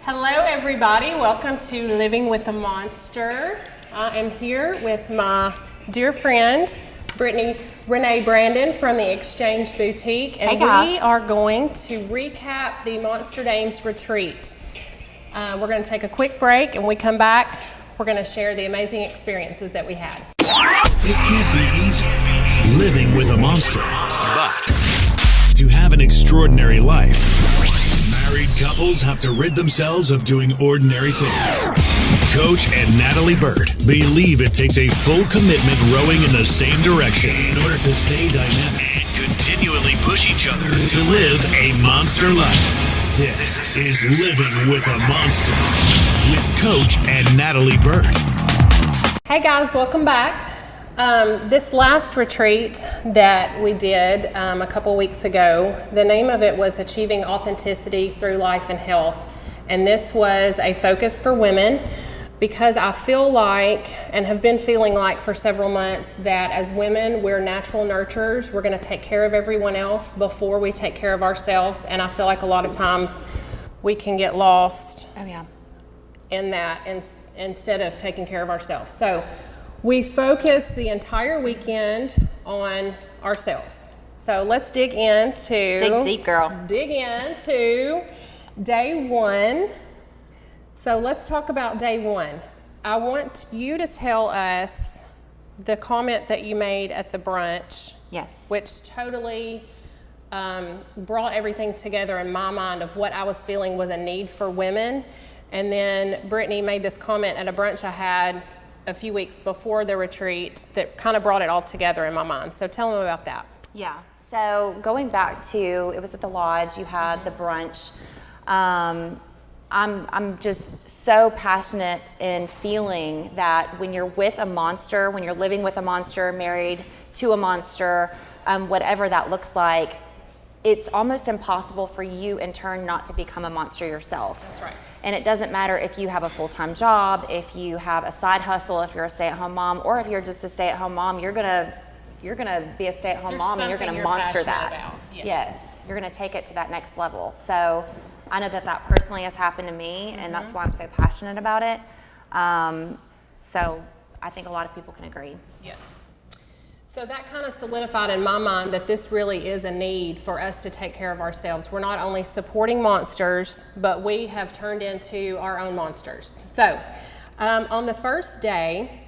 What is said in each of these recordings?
Hello, everybody. Welcome to Living with a Monster. I am here with my dear friend, Brittany Renee Brandon from the Exchange Boutique, and we are going to recap the Monster Dames retreat. We're going to take a quick break, and when we come back, we're going to share the amazing experiences that we had. It can't be easy living with a monster, but to have an extraordinary life, married couples have to rid themselves of doing ordinary things. Coach and Natalie Burt believe it takes a full commitment rowing in the same direction in order to stay dynamic and continually push each other to live a monster life. This is Living with a Monster with Coach and Natalie Burt. Hey guys, welcome back. This last retreat that we did a couple weeks ago, the name of it was Achieving Authenticity Through Life and Health. And this was a focus for women because I feel like, and have been feeling like for several months, that as women, we're natural nurturers. We're going to take care of everyone else before we take care of ourselves. And I feel like a lot of times we can get lost in that instead of taking care of ourselves. So we focused the entire weekend on ourselves. So let's dig deep, girl. Dig into day one. So let's talk about day one. I want you to tell us the comment that you made at the brunch. Yes. Which totally brought everything together in my mind of what I was feeling was a need for women. And then Brittany made this comment at a brunch I had a few weeks before the retreat that kind of brought it all together in my mind. So tell them about that. Yeah. So going back to, it was at the lodge, you had the brunch. I'm just so passionate in feeling that when you're with a monster, when you're living with a monster, married to a monster, whatever that looks like, it's almost impossible for you in turn not to become a monster yourself. That's right. And it doesn't matter if you have a full-time job, if you have a side hustle, if you're a stay-at-home mom, or if you're just a stay-at-home mom, you're gonna be a stay-at-home mom and you're gonna monster that. Yes, you're gonna take it to that next level. So I know that personally has happened to me, and that's why I'm so passionate about it. So I think a lot of people can agree. Yes. So that kind of solidified in my mind that this really is a need for us to take care of ourselves. We're not only supporting monsters, but we have turned into our own monsters. So on the first day,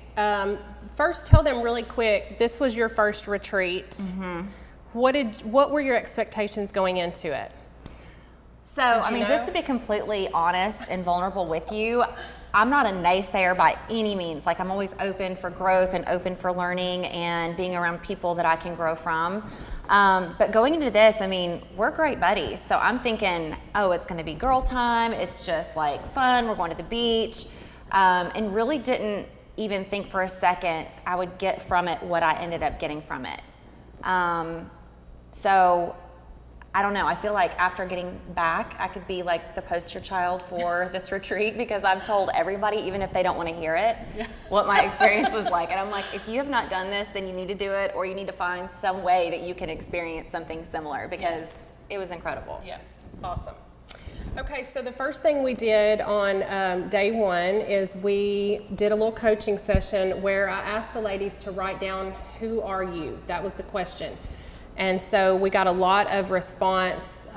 first tell them really quick, this was your first retreat. Mm-hmm. What were your expectations going into it? So, I mean, just to be completely honest and vulnerable with you, I'm not a naysayer by any means. Like, I'm always open for growth and open for learning and being around people that I can grow from. But going into this, I mean, we're great buddies. So I'm thinking, oh, it's gonna be girl time. It's just like fun. We're going to the beach. And really didn't even think for a second I would get from it what I ended up getting from it. So I don't know, I feel like after getting back, I could be like the poster child for this retreat because I've told everybody, even if they don't want to hear it, what my experience was like. And I'm like, if you have not done this, then you need to do it, or you need to find some way that you can experience something similar because it was incredible. Yes, awesome. Okay, so the first thing we did on day one is we did a little coaching session where I asked the ladies to write down, who are you? That was the question. And so we got a lot of response,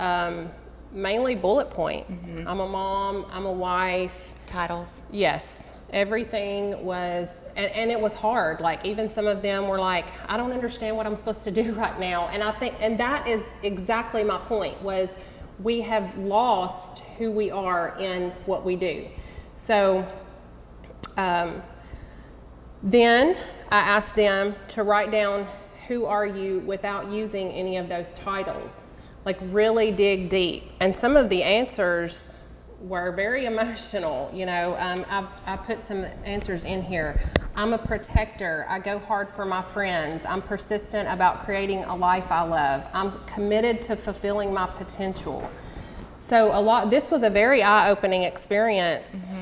mainly bullet points. Mm-hmm. I'm a mom, I'm a wife. Titles. Yes, everything was, and it was hard. Like even some of them were like, I don't understand what I'm supposed to do right now. And I think, and that is exactly my point, was we have lost who we are in what we do. So then I asked them to write down, who are you, without using any of those titles. Like really dig deep. And some of the answers were very emotional. You know, I put some answers in here. I'm a protector. I go hard for my friends. I'm persistent about creating a life I love. I'm committed to fulfilling my potential. So this was a very eye-opening experience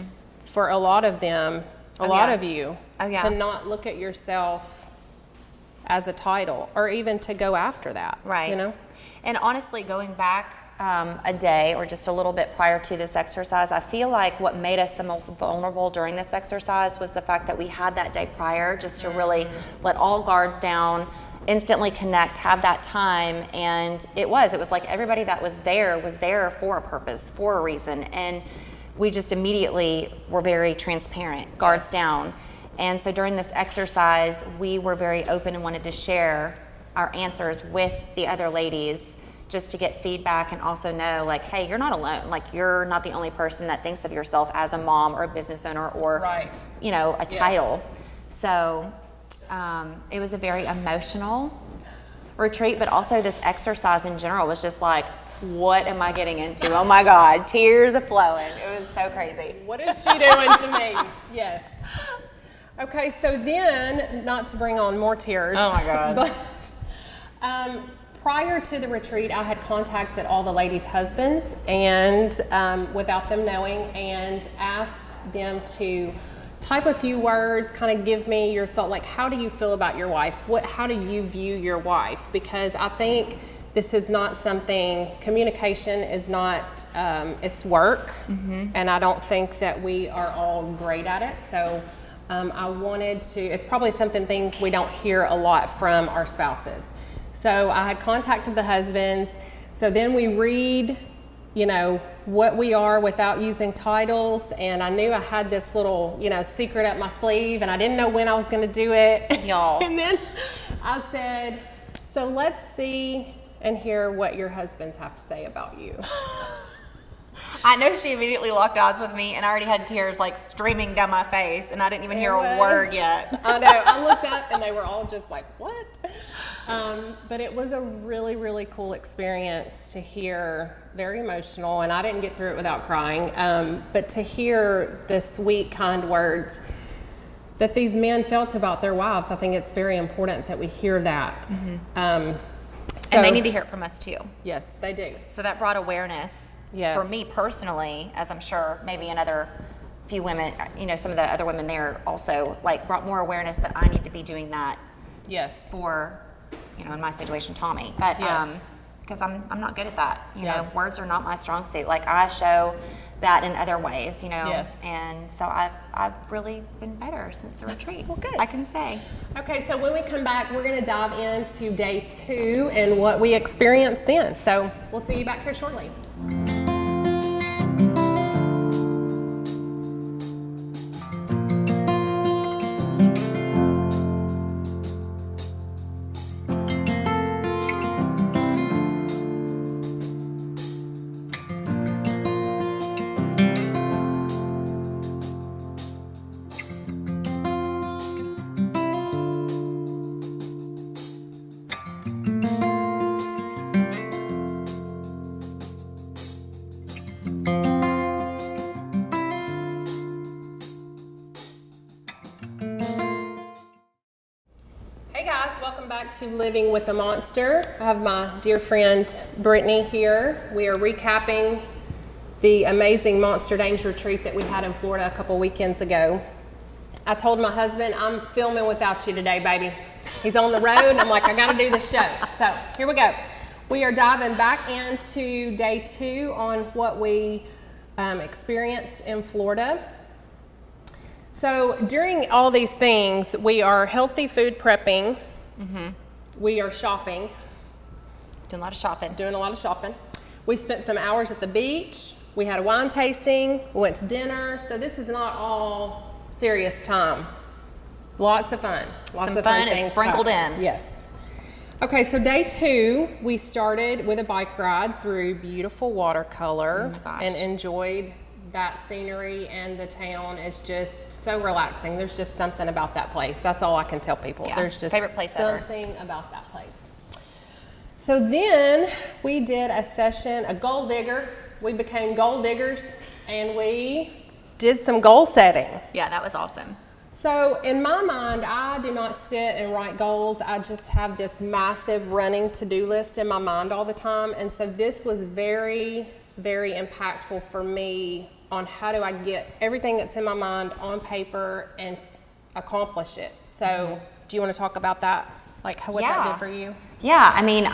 for a lot of them, a lot of you, to not look at yourself as a title, or even to go after that. Right. You know? And honestly, going back a day or just a little bit prior to this exercise, I feel like what made us the most vulnerable during this exercise was the fact that we had that day prior just to really let all guards down, instantly connect, have that time. And it was like everybody that was there for a purpose, for a reason. And we just immediately were very transparent, guards down. And so during this exercise, we were very open and wanted to share our answers with the other ladies just to get feedback and also know, like, hey, you're not alone. Like, you're not the only person that thinks of yourself as a mom or a business owner or, you know, a title. So it was a very emotional retreat, but also this exercise in general was just like, what am I getting into? Oh my God, tears are flowing. It was so crazy. What is she doing to me? Yes. Okay, so then, not to bring on more tears. Oh my God. But prior to the retreat, I had contacted all the ladies' husbands and without them knowing, and asked them to type a few words, kind of give me your thought, like, how do you feel about your wife? How do you view your wife? Because I think this is not something, communication is not, it's work, and I don't think that we are all great at it. So I wanted to, it's probably things we don't hear a lot from our spouses. So I had contacted the husbands. So then we read, you know, what we are without using titles. And I knew I had this little, you know, secret up my sleeve, and I didn't know when I was going to do it. Y'all. And then I said, so let's see and hear what your husbands have to say about you. I know she immediately locked eyes with me, and I already had tears like streaming down my face, and I didn't even hear a word yet. I know. I looked up, and they were all just like, what? But it was a really, really cool experience to hear, very emotional, and I didn't get through it without crying, but to hear the sweet, kind words that these men felt about their wives, I think it's very important that we hear that. And they need to hear it from us too. Yes, they do. So that brought awareness for me personally, as I'm sure maybe another few women, you know, some of the other women there also like brought more awareness that I need to be doing that. Yes. For, you know, in my situation, Tommy. But because I'm not good at that. You know, words are not my strong suit. Like I show that in other ways, you know. Yes. And so I've really been better since the retreat. Well, good. I can say. Okay, so when we come back, we're going to dive into day 2 and what we experienced then. So we'll see you back here shortly. Hey guys, welcome back to Living with a Monster. I have my dear friend Brittany here. We are recapping the amazing Monster Dames retreat that we had in Florida a couple weekends ago. I told my husband, I'm filming without you today, baby. He's on the road, and I'm like, I gotta do the show. So here we go. We are diving back into day 2 on what we experienced in Florida. So during all these things, we are healthy food prepping. We are shopping. Doing a lot of shopping. We spent some hours at the beach. We had a wine tasting. We went to dinner. So this is not all serious time. Lots of fun. Lots of fun is things sprinkled happen. in. Yes. Okay, so day 2, we started with a bike ride through beautiful watercolor and enjoyed that scenery, and the town is just so relaxing. There's just something about that place. That's all I can tell people. Yeah, There's just favorite place ever. something about that place. So then we did a session, a goal digger. We became goal diggers, and we did some goal setting. Yeah, that was awesome. So in my mind, I do not sit and write goals. I just have this massive running to-do list in my mind all the time. And so this was very, very impactful for me on how do I get everything that's in my mind on paper and accomplish it. So do you want to talk about that? Like what that did for you? Yeah, I mean,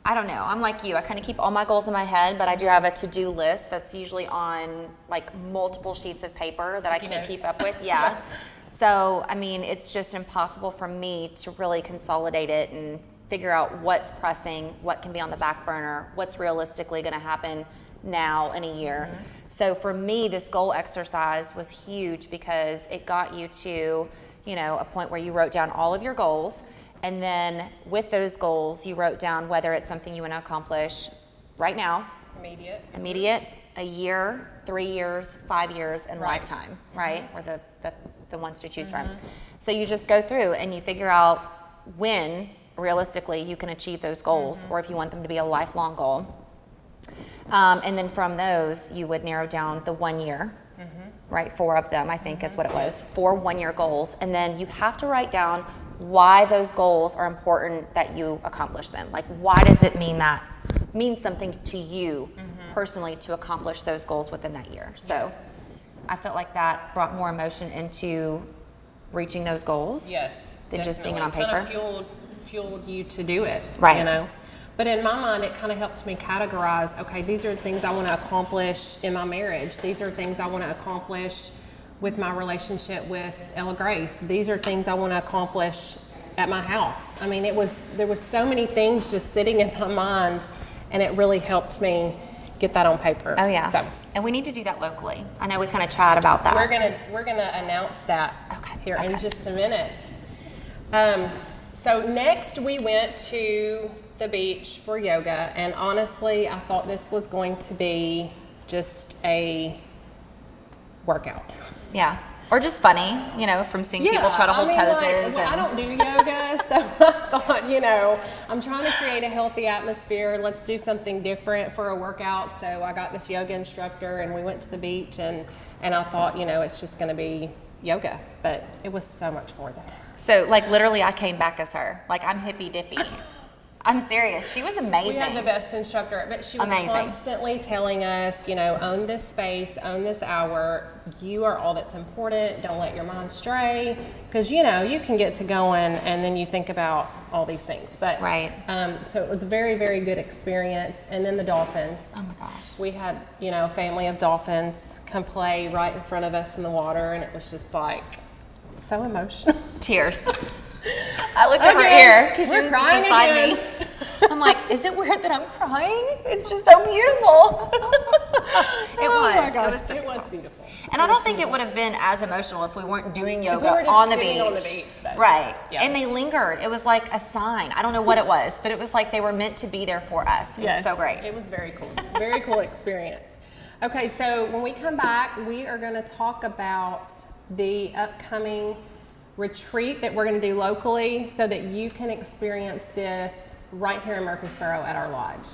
I don't know. I'm like you. I kind of keep all my goals in my head, but I do have a to-do list that's usually on like multiple sheets of paper that I can't keep up with. Yeah. So, I mean, it's just impossible for me to really consolidate it and figure out what's pressing, what can be on the back burner, what's realistically going to happen now in a year. So for me, this goal exercise was huge because it got you to, you know, a point where you wrote down all of your goals. And then with those goals, you wrote down whether it's something you want to accomplish right now, immediate, a year, 3 years, 5 years, and lifetime, right? Or the ones to choose from. So you just go through and you figure out when realistically you can achieve those goals, or if you want them to be a lifelong goal. And then from those, you would narrow down the 1 year, right? 4 of them, I think is what it was, 4 1-year goals. And then you have to write down why those goals are important that you accomplish them. Like, why does it mean something to you personally to accomplish those goals within that year? So I felt like that brought more emotion into reaching those goals than just seeing it on paper. Kind of fueled you to do it, right? You know. But in my mind, it kind of helped me categorize, okay, these are things I want to accomplish in my marriage. These are things I want to accomplish with my relationship with Ella Grace. These are things I want to accomplish at my house. I mean, there was so many things just sitting in my mind, and it really helped me get that on paper. Oh yeah. So, and we need to do that locally. I know we kind of chat about that. We're gonna announce that here in just a minute. So next we went to the beach for yoga, and honestly, I thought this was going to be just a workout. Yeah. Or just funny, you know, from seeing people try to hold poses. I don't do yoga, so I thought, you know, I'm trying to create a healthy atmosphere. Let's do something different for a workout. So I got this yoga instructor, and we went to the beach, and I thought, you know, it's just going to be yoga, but it was so much more than that. So, like, literally, I came back as her. Like, I'm hippy dippy. I'm serious. She was amazing. We had the best instructor, but she was constantly telling us, you know, own this space, own this hour. You are all that's important. Don't let your mind stray, because, you know, you can get to going and then you think about all these things. But so it was a very, very good experience. And then the dolphins. Oh my gosh. We had, you know, a family of dolphins come play right in front of us in the water, and it was just like so emotional. Tears. I looked over here because she was crying beside me. I'm like, is it weird that I'm crying? It's just so beautiful. It was beautiful. And I don't think it would have been as emotional if we weren't doing yoga we were just on the sitting beach. On the beach, but right. Yeah. And they lingered. It was like a sign. I don't know what it was, but it was like they were meant to be there for us. It was so great. It was very cool. Very cool experience. Okay, so when we come back, we are going to talk about the upcoming retreat that we're going to do locally so that you can experience this right here in Murfreesboro at our lodge.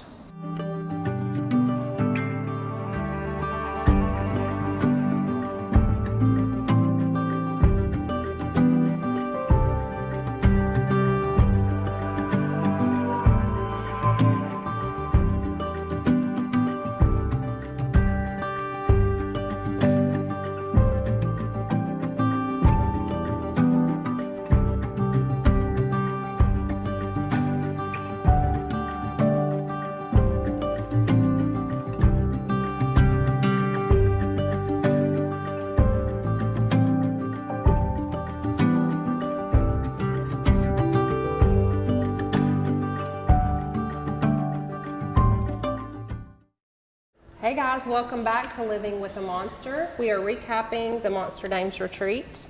Hey guys, welcome back to Living with a Monster. We are recapping the Monster Dames Retreat.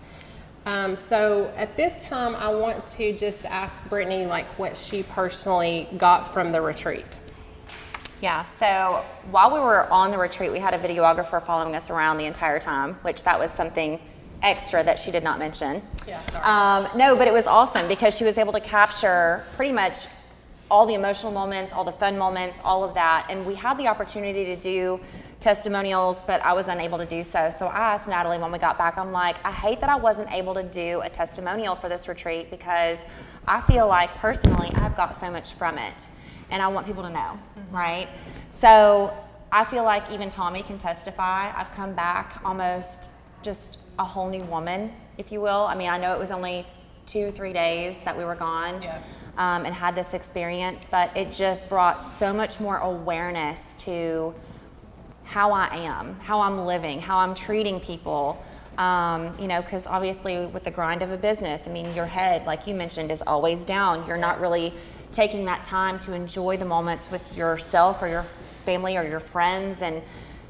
So at this time, I want to just ask Brittany like what she personally got from the retreat. Yeah, so while we were on the retreat, we had a videographer following us around the entire time, which that was something extra that she did not mention. Yeah, sorry. No, but it was awesome because she was able to capture pretty much all the emotional moments, all the fun moments, all of that. And we had the opportunity to do testimonials, but I was unable to do so. So I asked Natalie when we got back, I'm like, I hate that I wasn't able to do a testimonial for this retreat because I feel like personally I've got so much from it and I want people to know, right? So I feel like even Tommy can testify. I've come back almost just a whole new woman, if you will. I mean, I know it was only 2-3 days that we were gone. Yeah. and had this experience, but it just brought so much more awareness to how I am, how I'm living, how I'm treating people. You know, because obviously with the grind of a business, I mean, your head, like you mentioned, is always down. You're not really taking that time to enjoy the moments with yourself or your family or your friends, and,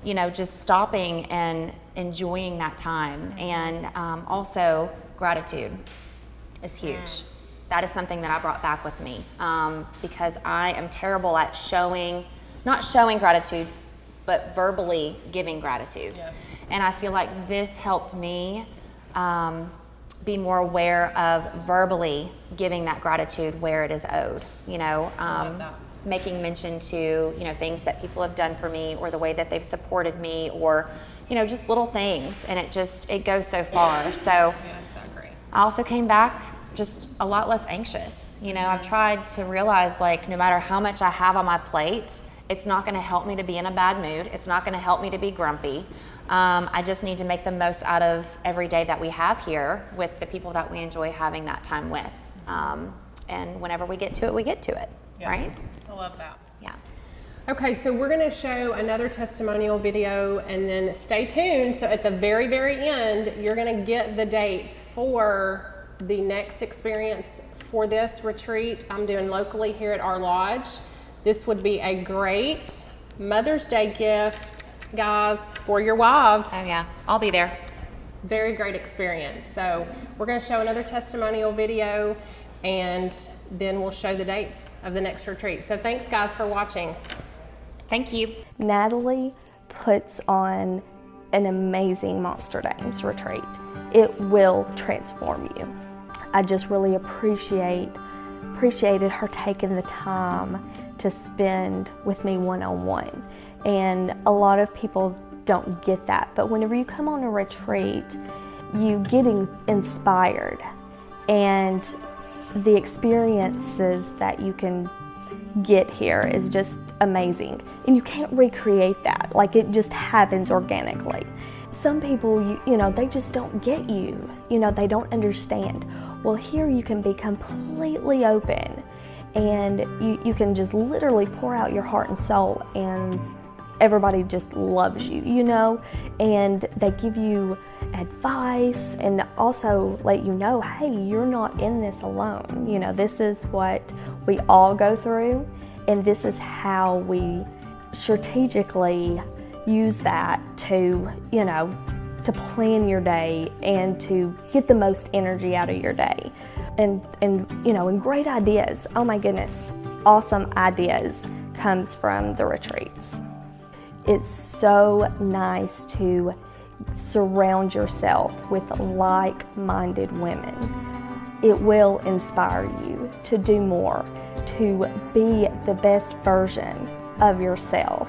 you know, just stopping and enjoying that time. And also gratitude is huge. That is something that I brought back with me, because I am terrible at not showing gratitude, but verbally giving gratitude. Yeah. And I feel like this helped me be more aware of verbally giving that gratitude where it is owed. You know, making mention to, you know, things that people have done for me, or the way that they've supported me, or, you know, just little things. And it goes so far. So great. I also came back just a lot less anxious. You know, I've tried to realize, like, no matter how much I have on my plate, it's not going to help me to be in a bad mood. It's not going to help me to be grumpy. I just need to make the most out of every day that we have here with the people that we enjoy having that time with. And whenever we get to it, we get to it, right? I love that. Yeah. Okay, so we're going to show another testimonial video, and then stay tuned. So at the very, very end, you're going to get the dates for the next experience for this retreat I'm doing locally here at our lodge. This would be a great Mother's Day gift, guys, for your wives. Oh yeah, I'll be there. Very great experience. So we're going to show another testimonial video, and then we'll show the dates of the next retreat. So thanks, guys, for watching. Thank you. Natalie puts on an amazing Monster Dames retreat. It will transform you. I just really appreciated her taking the time to spend with me one-on-one. And a lot of people don't get that, but whenever you come on a retreat, you get inspired, and the experiences that you can get here is just amazing. And you can't recreate that. Like, it just happens organically. Some people, you know, they just don't get you. You know, they don't understand. Well, here you can be completely open, and you can just literally pour out your heart and soul, and everybody just loves you, you know, and they give you advice and also let you know, hey, you're not in this alone. You know, this is what we all go through, and this is how we strategically use that to, you know, to plan your day and to get the most energy out of your day. And you know, and great ideas, oh my goodness, awesome ideas comes from the retreats. It's so nice to surround yourself with like-minded women. It will inspire you to do more, to be the best version of yourself,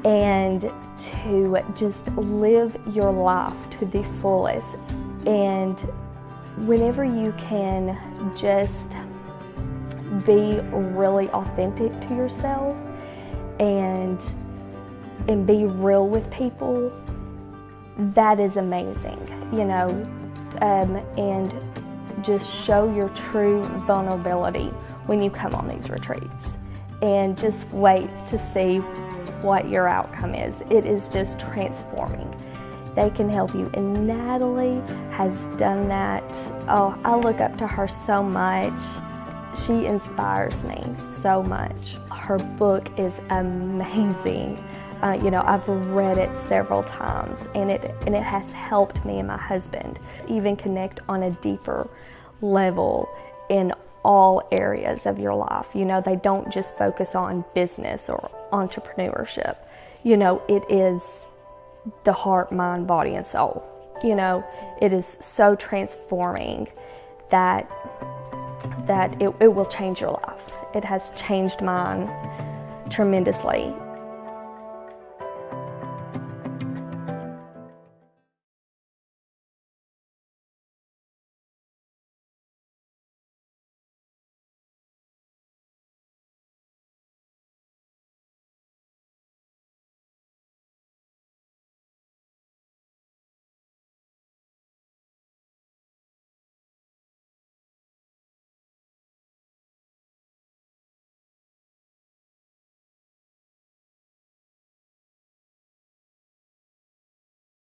and to just live your life to the fullest. And whenever you can just be really authentic to yourself and be real with people, that is amazing, you know, and just show your true vulnerability when you come on these retreats, and just wait to see what your outcome is. It is just transforming. They can help you, and Natalie has done that. Oh, I look up to her so much. She inspires me so much. Her book is amazing. You know, I've read it several times, and it has helped me and my husband even connect on a deeper level in all areas of your life. You know, they don't just focus on business or entrepreneurship. You know, it is the heart, mind, body, and soul. You know, it is so transforming that it will change your life. It has changed mine tremendously.